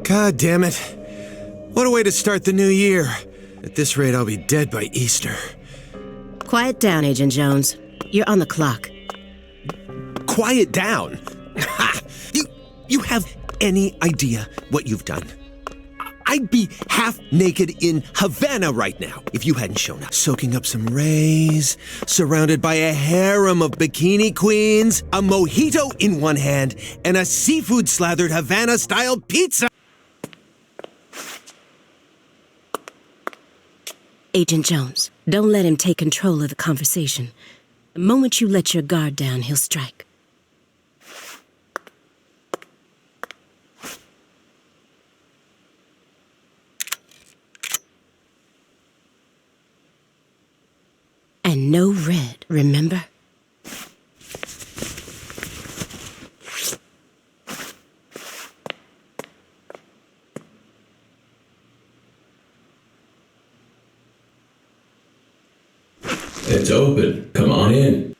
God damn it. What a way to start the new year. At this rate, I'll be dead by Easter. Quiet down, Agent Jones. You're on the clock. Quiet down? You have any idea what you've done? I'd be half naked in Havana right now if you hadn't shown up. Soaking up some rays, surrounded by a harem of bikini queens, a mojito in one hand, and a seafood-slathered Havana-style pizza. Agent Jones, don't let him take control of the conversation. The moment you let your guard down, he'll strike. And no red, remember? It's open. Come on in.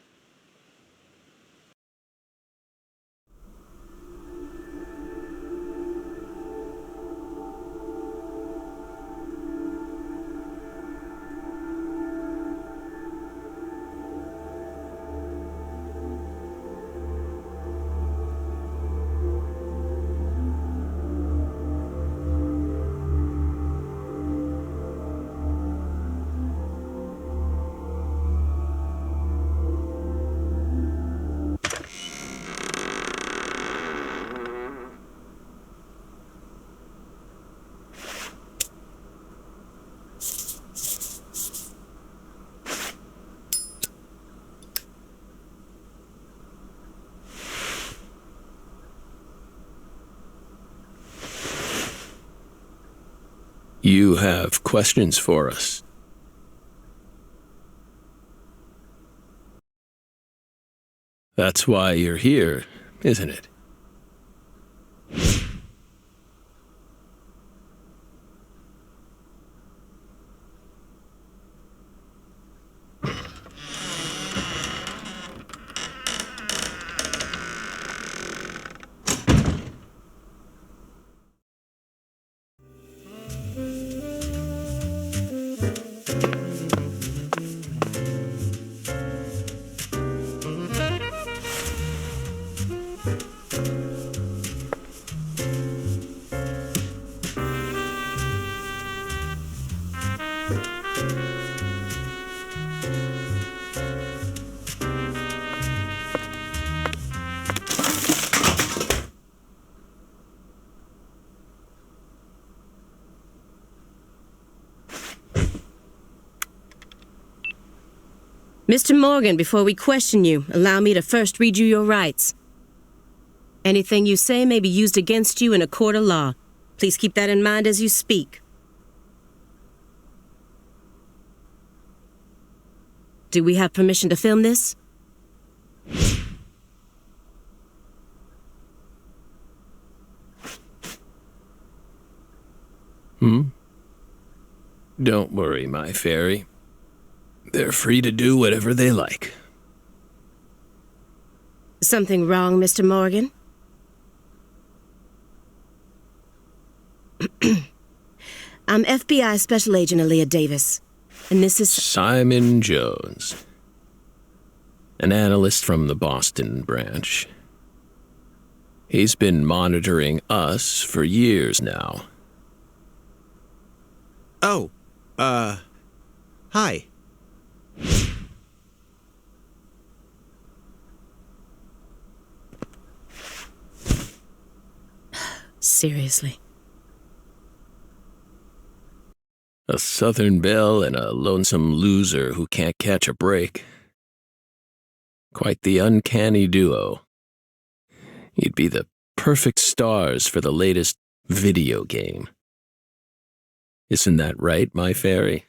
You have questions for us? That's why you're here, isn't it? Mr. Morgan, before we question you, allow me to first read you your rights. Anything you say may be used against you in a court of law. Please keep that in mind as you speak. Do we have permission to film this? Don't worry, my fairy. They're free to do whatever they like. Something wrong, Mr. Morgan? I'm FBI Special Agent Aaliyah Davis, and this is... Simon Jones. An analyst from the Boston branch. He's been monitoring us for years now. Oh, hi. Seriously. A Southern belle and a lonesome loser who can't catch a break. Quite the uncanny duo. You'd be the perfect stars for the latest video game. Isn't that right, my fairy?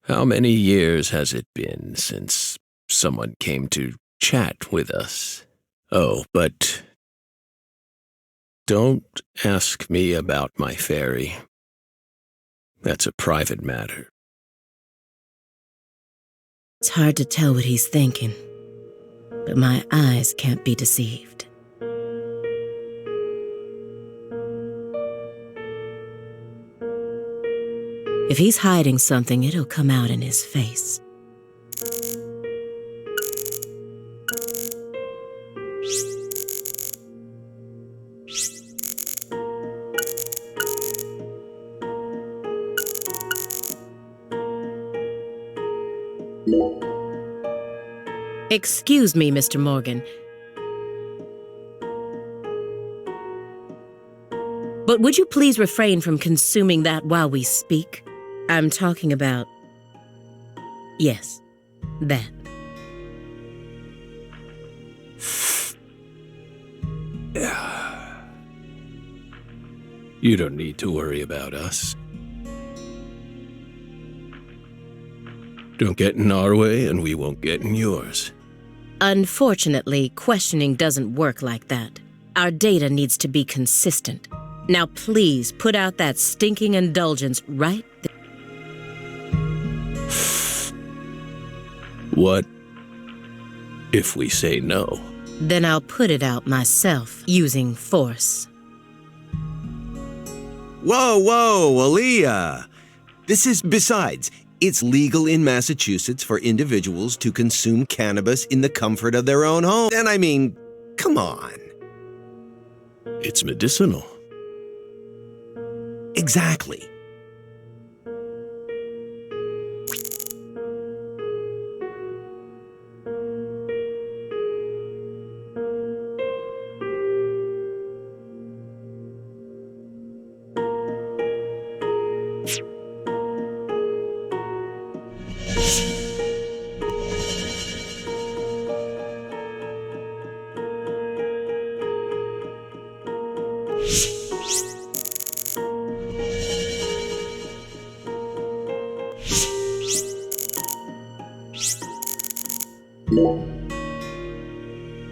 How many years has it been since someone came to chat with us? Oh, but don't ask me about my fairy. That's a private matter. It's hard to tell what he's thinking, but my eyes can't be deceived. If he's hiding something, it'll come out in his face. Excuse me, Mr. Morgan. But would you please refrain from consuming that while we speak? I'm talking about... yes, that. You don't need to worry about us. Don't get in our way, and we won't get in yours. Unfortunately, questioning doesn't work like that. Our data needs to be consistent. Now please put out that stinking indulgence right there. What if we say no? Then I'll put it out myself, using force. Whoa, Aaliyah! Besides, it's legal in Massachusetts for individuals to consume cannabis in the comfort of their own home. And I mean, come on. It's medicinal. Exactly.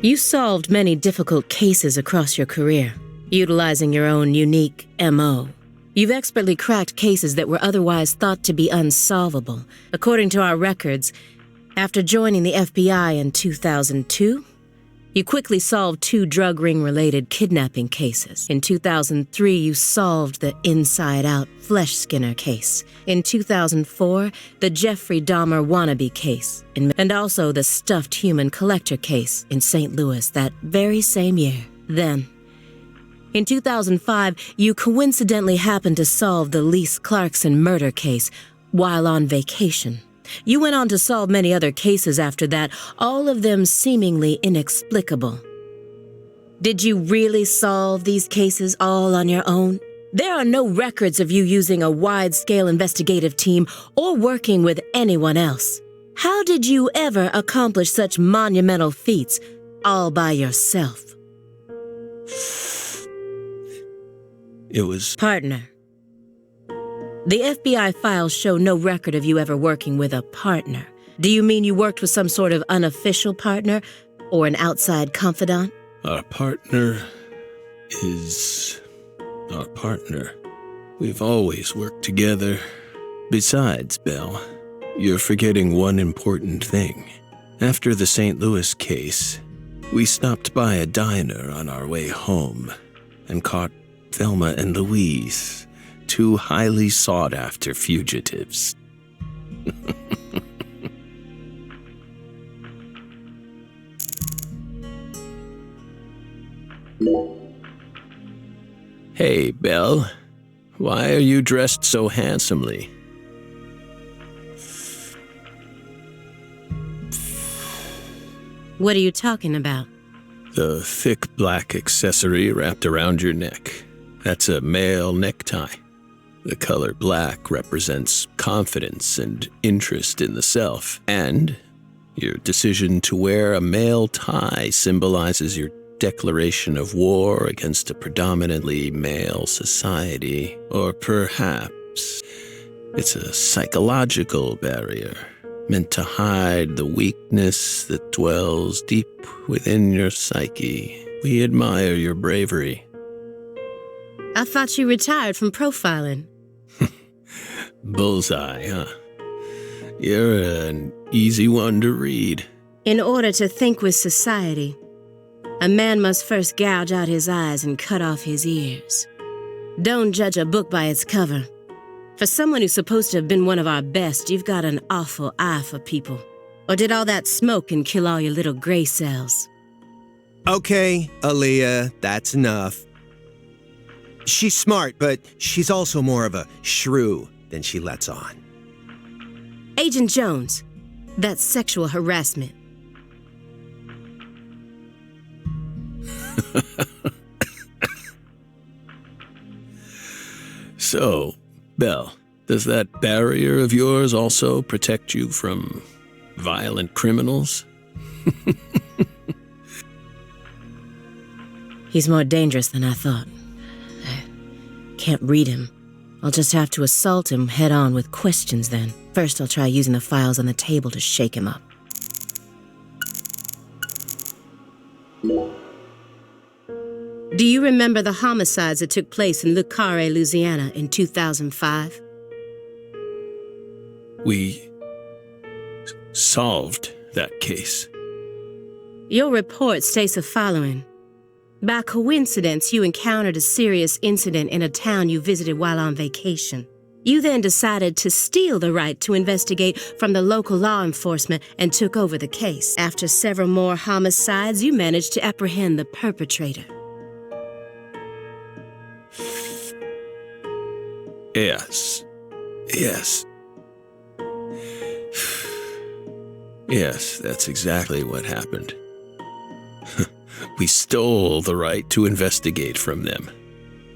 You solved many difficult cases across your career, utilizing your own unique MO. You've expertly cracked cases that were otherwise thought to be unsolvable. According to our records, after joining the FBI in 2002, you quickly solved 2 drug ring-related kidnapping cases. In 2003, you solved the Inside Out Flesh Skinner case. In 2004, the Jeffrey Dahmer wannabe case. And also the Stuffed Human Collector case in St. Louis that very same year. Then, in 2005, you coincidentally happened to solve the Lise Clarkson murder case while on vacation. You went on to solve many other cases after that, all of them seemingly inexplicable. Did you really solve these cases all on your own? There are no records of you using a wide-scale investigative team or working with anyone else. How did you ever accomplish such monumental feats all by yourself? It was... Partner. The FBI files show no record of you ever working with a partner. Do you mean you worked with some sort of unofficial partner or an outside confidant? Our partner is our partner. We've always worked together. Besides, Belle, you're forgetting one important thing. After the St. Louis case, we stopped by a diner on our way home and caught Thelma and Louise, two highly sought-after fugitives. Hey, Belle. Why are you dressed so handsomely? What are you talking about? The thick black accessory wrapped around your neck. That's a male necktie. The color black represents confidence and interest in the self, and your decision to wear a male tie symbolizes your declaration of war against a predominantly male society. Or perhaps it's a psychological barrier meant to hide the weakness that dwells deep within your psyche. We admire your bravery. I thought you retired from profiling. Bullseye, huh? You're an easy one to read. In order to think with society, a man must first gouge out his eyes and cut off his ears. Don't judge a book by its cover. For someone who's supposed to have been one of our best, you've got an awful eye for people. Or did all that smoke and kill all your little gray cells? Okay, Aaliyah, that's enough. She's smart, but she's also more of a shrew than she lets on. Agent Jones, that's sexual harassment. So, Belle, does that barrier of yours also protect you from violent criminals? He's more dangerous than I thought. I can't read him. I'll just have to assault him head-on with questions then. First, I'll try using the files on the table to shake him up. Do you remember the homicides that took place in Le Carré, Louisiana in 2005? We solved that case. Your report states the following. By coincidence, you encountered a serious incident in a town you visited while on vacation. You then decided to steal the right to investigate from the local law enforcement and took over the case. After several more homicides, you managed to apprehend the perpetrator. Yes. Yes, that's exactly what happened. We stole the right to investigate from them,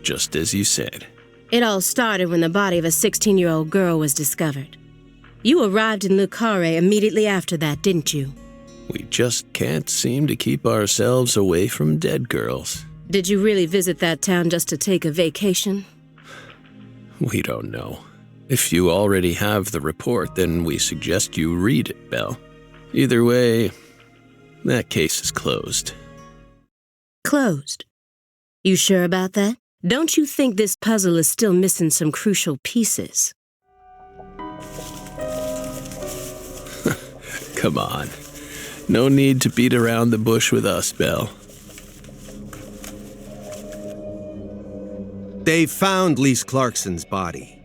just as you said. It all started when the body of a 16-year-old girl was discovered. You arrived in Le Carré immediately after that, didn't you? We just can't seem to keep ourselves away from dead girls. Did you really visit that town just to take a vacation? We don't know. If you already have the report, then we suggest you read it, Belle. Either way, that case is closed. Closed? You sure about that? Don't you think this puzzle is still missing some crucial pieces? Come on. No need to beat around the bush with us, Belle. They found Lise Clarkson's body.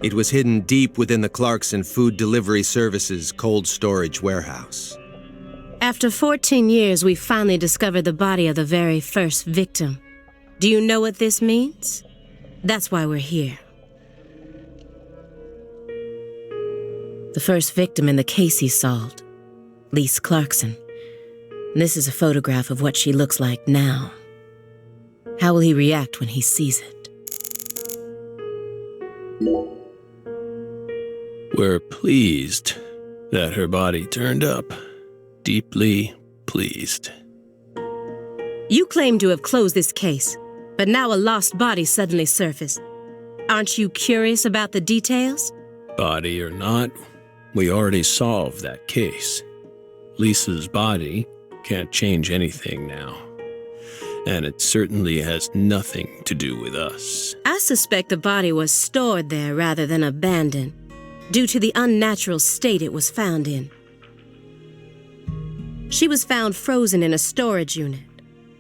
It was hidden deep within the Clarkson Food Delivery Services cold storage warehouse. After 14 years, we finally discovered the body of the very first victim. Do you know what this means? That's why we're here. The first victim in the case he solved, Lise Clarkson. This is a photograph of what she looks like now. How will he react when he sees it? We're pleased that her body turned up. Deeply pleased. You claim to have closed this case, but now a lost body suddenly surfaced. Aren't you curious about the details? Body or not, we already solved that case. Lisa's body can't change anything now. And it certainly has nothing to do with us. I suspect the body was stored there rather than abandoned, due to the unnatural state it was found in. She was found frozen in a storage unit.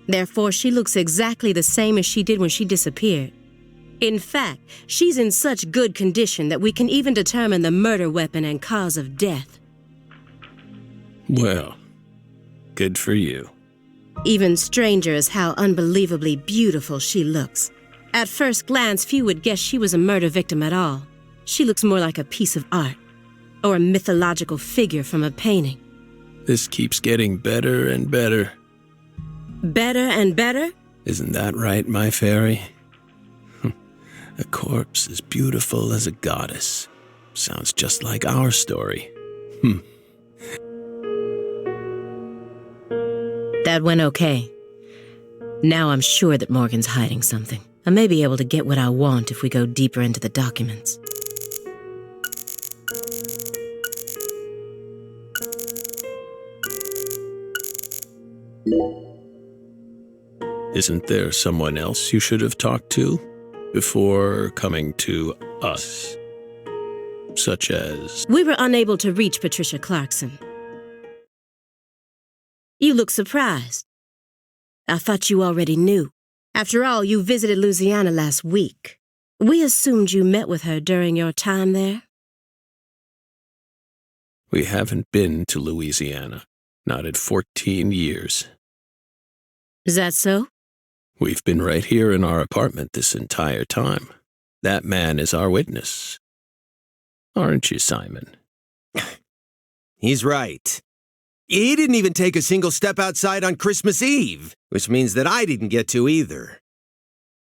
Therefore, she looks exactly the same as she did when she disappeared. In fact, she's in such good condition that we can even determine the murder weapon and cause of death. Well, good for you. Even stranger is how unbelievably beautiful she looks. At first glance, few would guess she was a murder victim at all. She looks more like a piece of art, or a mythological figure from a painting. This keeps getting better and better. Better and better? Isn't that right, my fairy? A corpse as beautiful as a goddess. Sounds just like our story. That went okay. Now I'm sure that Morgan's hiding something. I may be able to get what I want if we go deeper into the documents. Isn't there someone else you should have talked to before coming to us? Such as... We were unable to reach Patricia Clarkson. You look surprised. I thought you already knew. After all, you visited Louisiana last week. We assumed you met with her during your time there. We haven't been to Louisiana. Not in 14 years. Is that so? We've been right here in our apartment this entire time. That man is our witness. Aren't you, Simon? He's right. He didn't even take a single step outside on Christmas Eve, which means that I didn't get to either.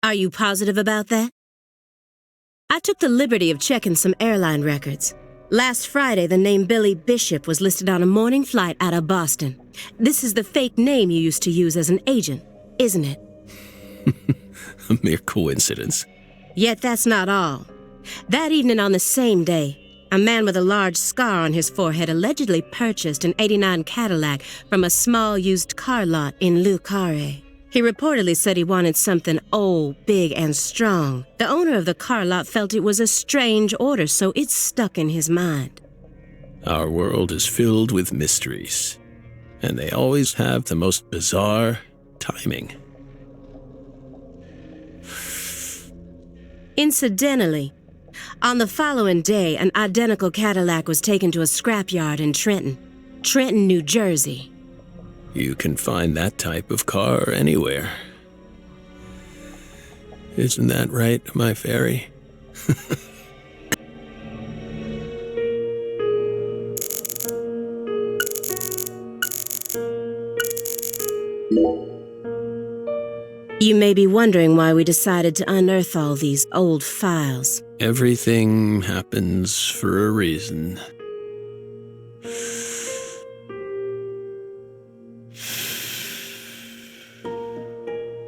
Are you positive about that? I took the liberty of checking some airline records. Last Friday, the name Billy Bishop was listed on a morning flight out of Boston. This is the fake name you used to use as an agent, isn't it? A mere coincidence. Yet that's not all. That evening on the same day, a man with a large scar on his forehead allegedly purchased an '89 Cadillac from a small used car lot in Le Carré. He reportedly said he wanted something old, big, and strong. The owner of the car lot felt it was a strange order, so it stuck in his mind. Our world is filled with mysteries, and they always have the most bizarre timing. Incidentally, on the following day, an identical Cadillac was taken to a scrapyard in Trenton, New Jersey. You can find that type of car anywhere. Isn't that right, my fairy? You may be wondering why we decided to unearth all these old files. Everything happens for a reason.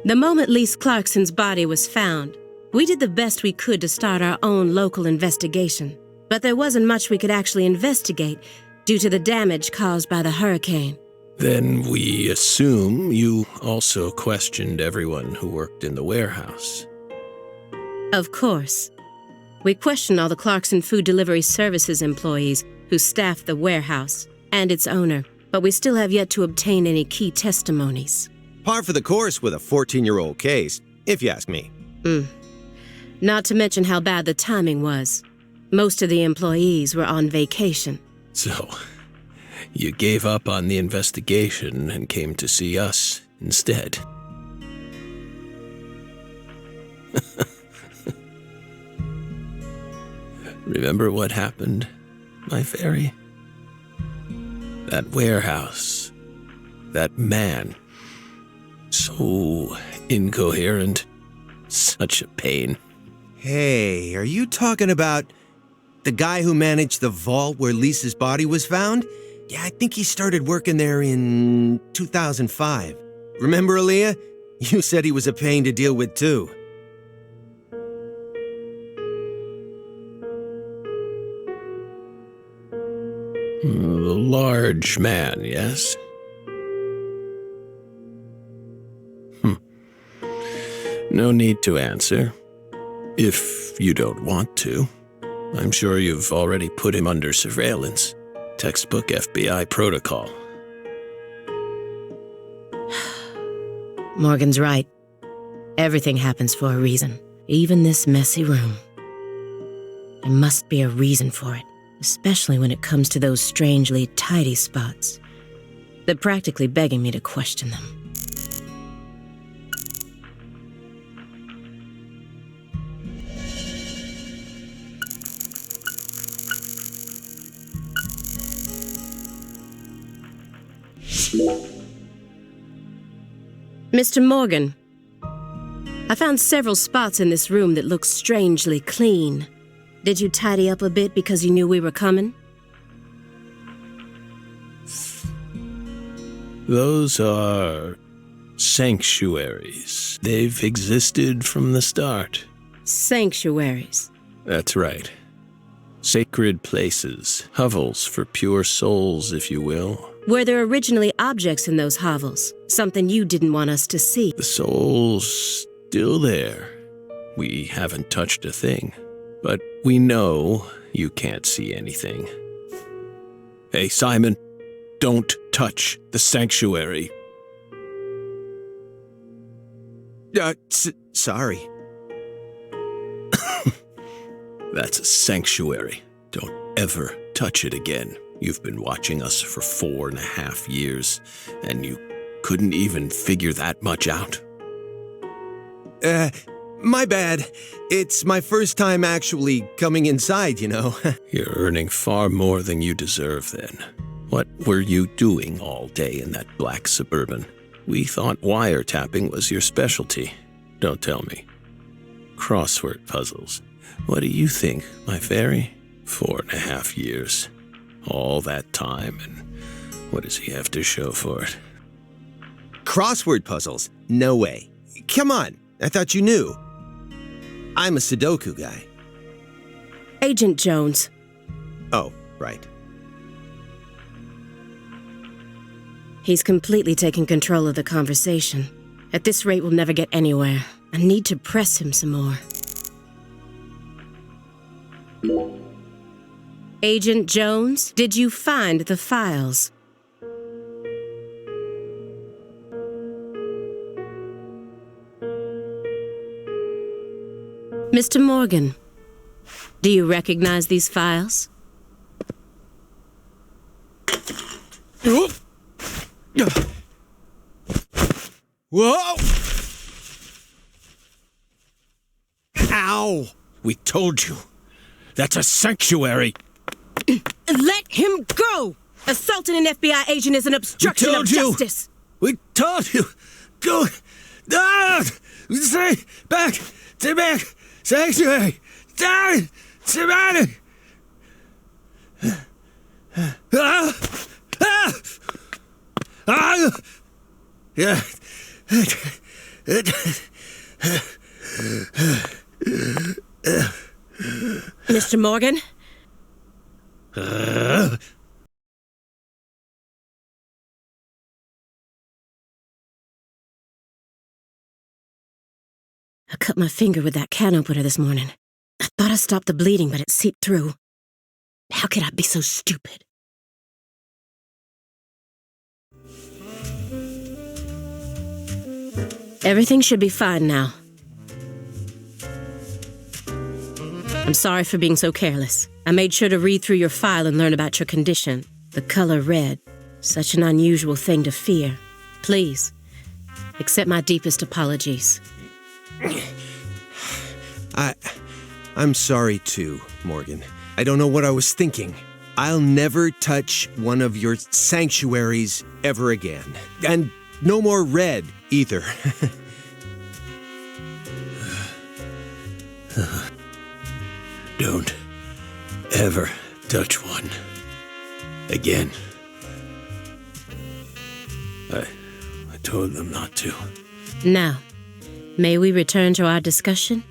The moment Lise Clarkson's body was found, we did the best we could to start our own local investigation. But there wasn't much we could actually investigate due to the damage caused by the hurricane. Then we assume you also questioned everyone who worked in the warehouse. Of course. We questioned all the Clarkson Food Delivery Services employees who staffed the warehouse and its owner, but we still have yet to obtain any key testimonies. Par for the course with a 14-year-old case, if you ask me. Not to mention how bad the timing was. Most of the employees were on vacation. So, you gave up on the investigation and came to see us instead. Remember what happened, my fairy? That warehouse, that man, so incoherent, such a pain. Hey, are you talking about the guy who managed the vault where Lisa's body was found? Yeah, I think he started working there in 2005. Remember, Aaliyah? You said he was a pain to deal with, too. The large man, yes? No need to answer. If you don't want to. I'm sure you've already put him under surveillance. Textbook FBI protocol. Morgan's right. Everything happens for a reason, even this messy room. There must be a reason for it, especially when it comes to those strangely tidy spots. They're practically begging me to question them. Mr. Morgan, I found several spots in this room that look strangely clean. Did you tidy up a bit because you knew we were coming? Those are sanctuaries. They've existed from the start. Sanctuaries. That's right. Sacred places, hovels for pure souls, if you will. Were there originally objects in those hovels? Something you didn't want us to see? The soul's still there. We haven't touched a thing. But we know you can't see anything. Hey, Simon, don't touch the sanctuary. Sorry. That's a sanctuary. Don't ever touch it again. You've been watching us for 4.5 years, and you couldn't even figure that much out. My bad. It's my first time actually coming inside, you know. You're earning far more than you deserve then. What were you doing all day in that black Suburban? We thought wiretapping was your specialty. Don't tell me. Crossword puzzles. What do you think, my fairy? 4.5 years. All that time, and what does he have to show for it? Crossword puzzles? No way. Come on, I thought you knew. I'm a Sudoku guy. Agent Jones. Oh, right. He's completely taken control of the conversation. At this rate, we'll never get anywhere. I need to press him some more. Agent Jones, did you find the files? Mr. Morgan, do you recognize these files? Whoa! Ow! We told you. That's a sanctuary. Let him go! Assaulting an FBI agent is an obstruction of justice. We told you. Go. Ah! Stay back. Stay back. Sanctuary. Stay. Stay back. Ah! Ah! Ah! Yeah. Mr. Morgan? I cut my finger with that can opener this morning. I thought I stopped the bleeding, but it seeped through. How could I be so stupid? Everything should be fine now. I'm sorry for being so careless. I made sure to read through your file and learn about your condition. The color red. Such an unusual thing to fear. Please, accept my deepest apologies. I'm sorry too, Morgan. I don't know what I was thinking. I'll never touch one of your sanctuaries ever again. And no more red, either. Don't ever touch one again. I told them not to. Now, may we return to our discussion?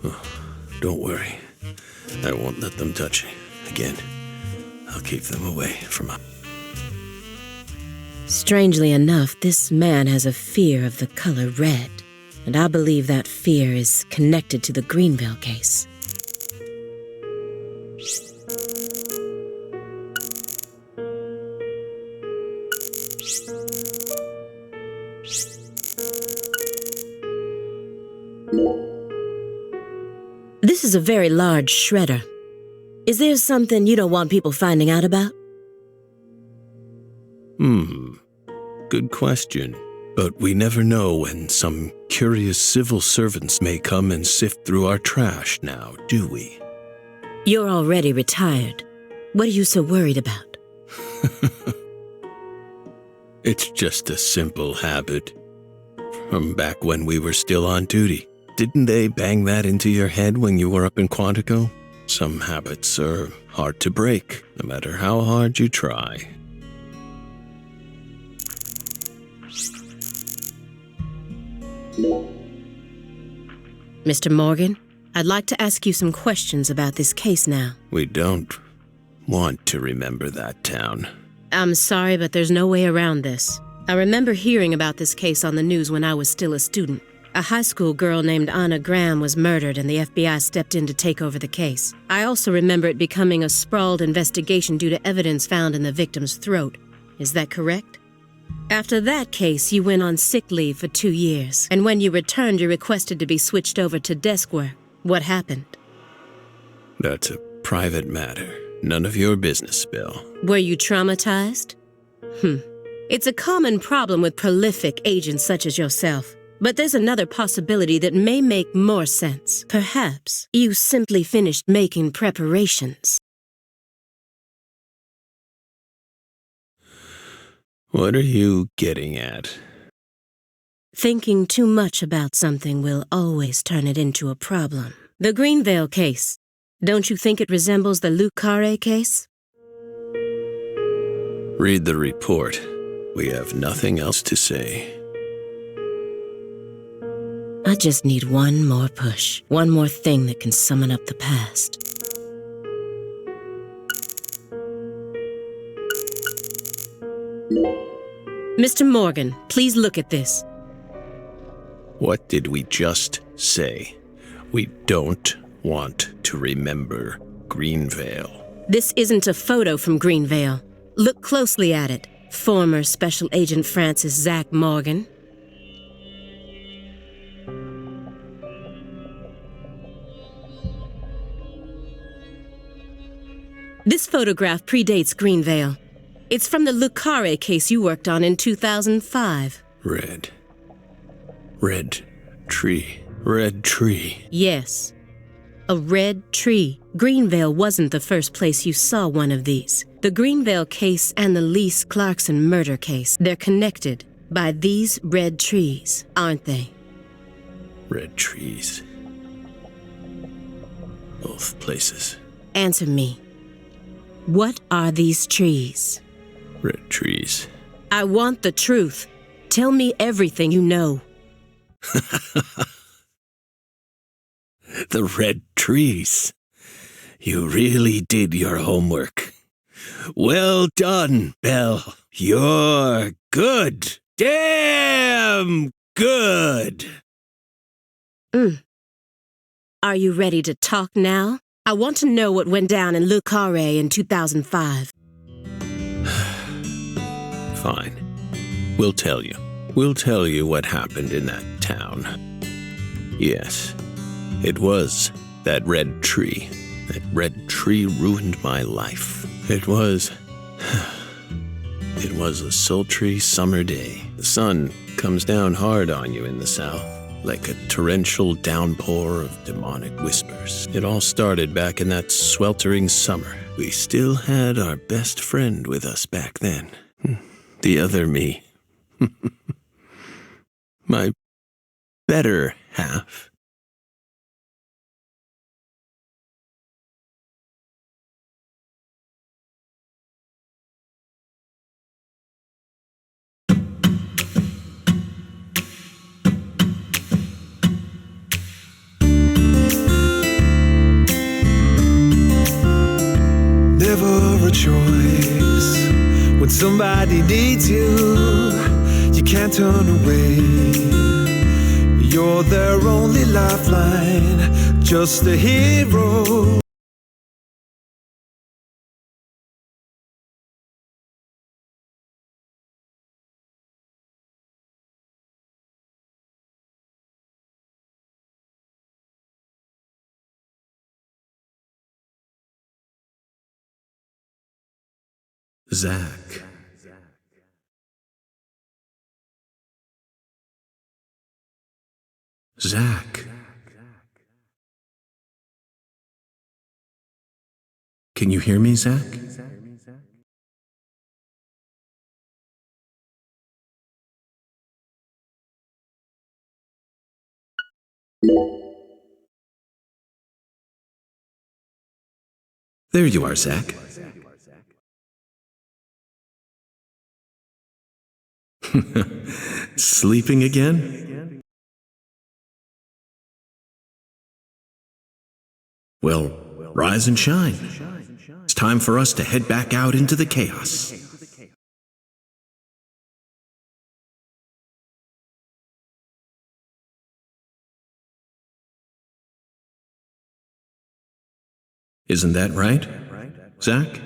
Oh, don't worry. I won't let them touch you again. I'll keep them away from us. Strangely enough, this man has a fear of the color red, and I believe that fear is connected to the Greenville case. This is a very large shredder. Is there something you don't want people finding out about? Good question. But we never know when some curious civil servants may come and sift through our trash now, do we? You're already retired. What are you so worried about? It's just a simple habit. From back when we were still on duty. Didn't they bang that into your head when you were up in Quantico? Some habits are hard to break, no matter how hard you try. Mr. Morgan, I'd like to ask you some questions about this case now. We don't want to remember that town. I'm sorry, but there's no way around this. I remember hearing about this case on the news when I was still a student. A high school girl named Anna Graham was murdered and the FBI stepped in to take over the case. I also remember it becoming a sprawled investigation due to evidence found in the victim's throat. Is that correct? After that case, you went on sick leave for 2 years, and when you returned, you requested to be switched over to desk work. What happened? That's a private matter. None of your business, Bill. Were you traumatized? It's a common problem with prolific agents such as yourself. But there's another possibility that may make more sense. Perhaps you simply finished making preparations. What are you getting at? Thinking too much about something will always turn it into a problem. The Greenvale case. Don't you think it resembles the Luke Carre case? Read the report. We have nothing else to say. I just need one more push. One more thing that can summon up the past. Mr. Morgan, please look at this. What did we just say? We don't want to remember Greenvale. This isn't a photo from Greenvale. Look closely at it. Former Special Agent Francis Zach Morgan. This photograph predates Greenvale. It's from the Luke Carre case you worked on in 2005. Red tree. Yes, a red tree. Greenvale wasn't the first place you saw one of these. The Greenvale case and the Lise Clarkson murder case, they're connected by these red trees, aren't they? Red trees. Both places. Answer me. What are these trees? Red trees. I want the truth. Tell me everything you know. The red trees. You really did your homework. Well done, Belle. You're good. Damn good. Are you ready to talk now? I want to know what went down in Luke Carre in 2005. Fine. We'll tell you. We'll tell you what happened in that town. Yes, it was that red tree. That red tree ruined my life. It was a sultry summer day. The sun comes down hard on you in the south, like a torrential downpour of demonic whispers. It all started back in that sweltering summer. We still had our best friend with us back then. The other me. My better half. Never a choice when somebody needs you, you can't turn away. You're their only lifeline, just a hero. Zach. Zach. Can you hear me, Zach? There you are, Zach. Sleeping again? Well, rise and shine. It's time for us to head back out into the chaos. Isn't that right, Zach?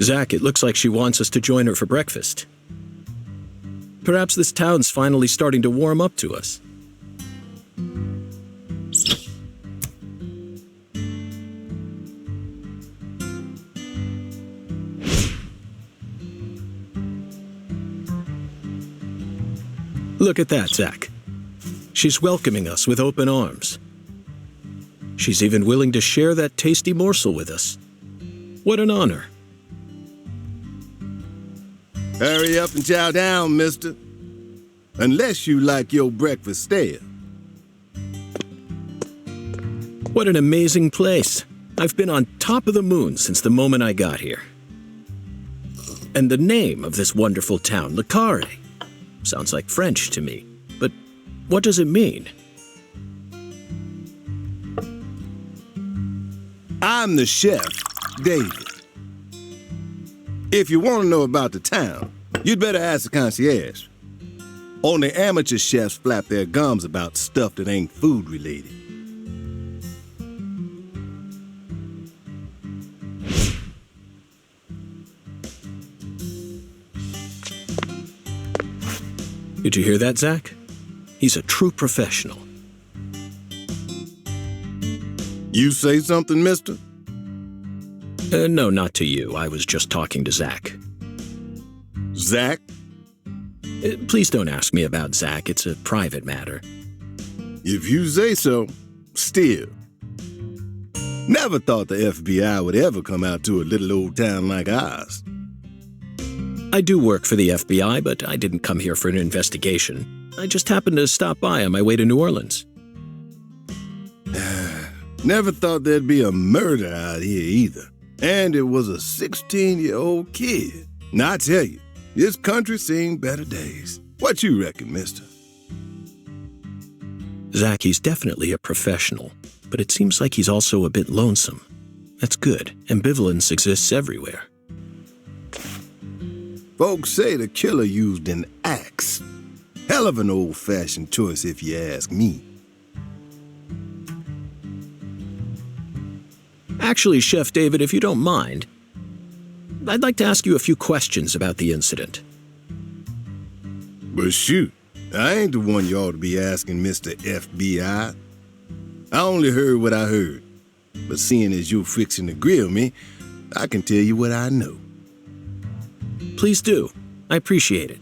Zach, it looks like she wants us to join her for breakfast. Perhaps this town's finally starting to warm up to us. Look at that, Zach. She's welcoming us with open arms. She's even willing to share that tasty morsel with us. What an honor. Hurry up and chow down, mister. Unless you like your breakfast stale. What an amazing place. I've been on top of the moon since the moment I got here. And the name of this wonderful town, Le Carré, sounds like French to me. But what does it mean? I'm the chef, David. If you want to know about the town, you'd better ask the concierge. Only amateur chefs flap their gums about stuff that ain't food-related. Did you hear that, Zach? He's a true professional. You say something, mister? No, not to you. I was just talking to Zach. Zach? Please don't ask me about Zach. It's a private matter. If you say so, still. Never thought the FBI would ever come out to a little old town like ours. I do work for the FBI, but I didn't come here for an investigation. I just happened to stop by on my way to New Orleans. Never thought there'd be a murder out here either. And it was a 16-year-old kid. Now, I tell you, this country's seen better days. What you reckon, mister? Zach, he's definitely a professional, but it seems like he's also a bit lonesome. That's good. Ambivalence exists everywhere. Folks say the killer used an axe. Hell of an old-fashioned choice if you ask me. Actually, Chef David, if you don't mind, I'd like to ask you a few questions about the incident. But shoot, I ain't the one you ought to be asking, Mr. FBI. I only heard what I heard. But seeing as you're fixing to grill me, I can tell you what I know. Please do. I appreciate it.